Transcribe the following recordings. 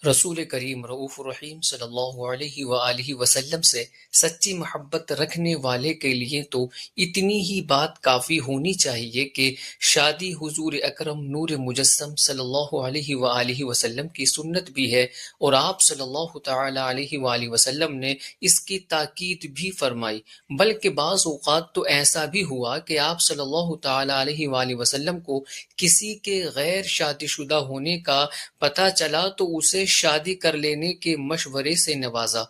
رسول کریم رؤوف الرحیم صلی اللہ علیہ وآلہ وسلم سے سچی محبت رکھنے والے کے لیے تو اتنی ہی بات کافی ہونی چاہیے کہ شادی حضور اکرم نور مجسم صلی اللہ علیہ وآلہ وسلم کی سنت بھی ہے، اور آپ صلی اللہ تعالی علیہ وآلہ وسلم نے اس کی تاکید بھی فرمائی۔ بلکہ بعض اوقات تو ایسا بھی ہوا کہ آپ صلی اللہ تعالی علیہ وآلہ وسلم کو کسی کے غیر شادی شدہ ہونے کا پتہ چلا تو اسے شادی کر لینے کے مشورے سے نوازا۔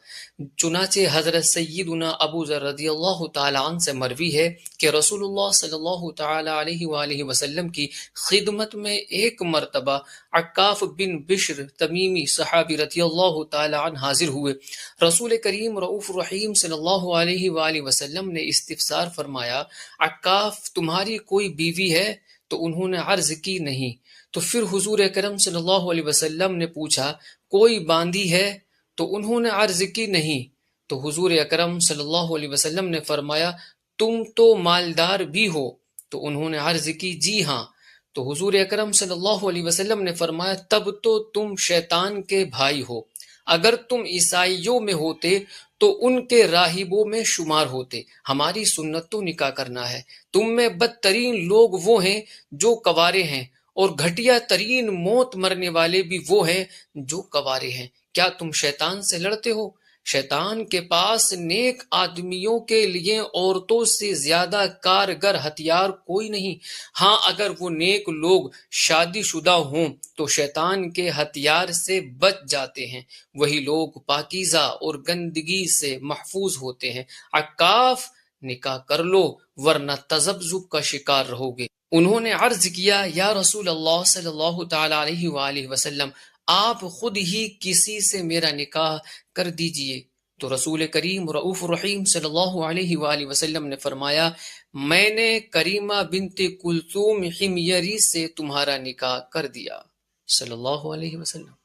چنانچہ حضرت سیدنا ابو ذر رضی اللہ تعالی عنہ سے مروی ہے کہ رسول اللہ صلی اللہ تعالی علیہ وآلہ وسلم کی خدمت میں ایک مرتبہ عکاف بن بشر تمیمی صحابی رضی اللہ تعالی عنہ حاضر ہوئے۔ رسول کریم رؤوف الرحیم صلی اللہ علیہ وآلہ وسلم نے استفسار فرمایا، عکاف تمہاری کوئی بیوی ہے؟ تو انہوں نے عرض کی نہیں۔ تو پھر حضور اکرم صلی اللہ علیہ وسلم نے پوچھا، کوئی باندی ہے؟ تو انہوں نے عرض کی نہیں۔ تو حضور اکرم صلی اللہ علیہ وسلم نے فرمایا، تم تو مالدار بھی ہو؟ تو انہوں نے عرض کی، جی ہاں۔ تو حضور اکرم صلی اللہ علیہ وسلم نے فرمایا، تب تو تم شیطان کے بھائی ہو۔ اگر تم عیسائیوں میں ہوتے تو ان کے راہبوں میں شمار ہوتے۔ ہماری سنت تو نکاح کرنا ہے۔ تم میں بدترین لوگ وہ ہیں جو کنوارے ہیں، اور گھٹیا ترین موت مرنے والے بھی وہ ہیں جو کنوارے ہیں۔ کیا تم شیطان سے لڑتے ہو؟ شیطان کے پاس نیک آدمیوں کے لیے عورتوں سے زیادہ کارگر ہتھیار کوئی نہیں۔ ہاں، اگر وہ نیک لوگ شادی شدہ ہوں تو شیطان کے ہتھیار سے بچ جاتے ہیں، وہی لوگ پاکیزہ اور گندگی سے محفوظ ہوتے ہیں۔ عکاف، نکاح کر لو ورنہ تذبذب کا شکار رہو گے۔ انہوں نے عرض کیا، یا رسول اللہ صلی اللہ تعالی علیہ وآلہ وسلم، آپ خود ہی کسی سے میرا نکاح کر دیجئے۔ تو رسول کریم رؤوف الرحیم صلی اللہ علیہ وآلہ وسلم نے فرمایا، میں نے کریمہ بنت کلثوم حمیری سے تمہارا نکاح کر دیا، صلی اللہ علیہ وسلم۔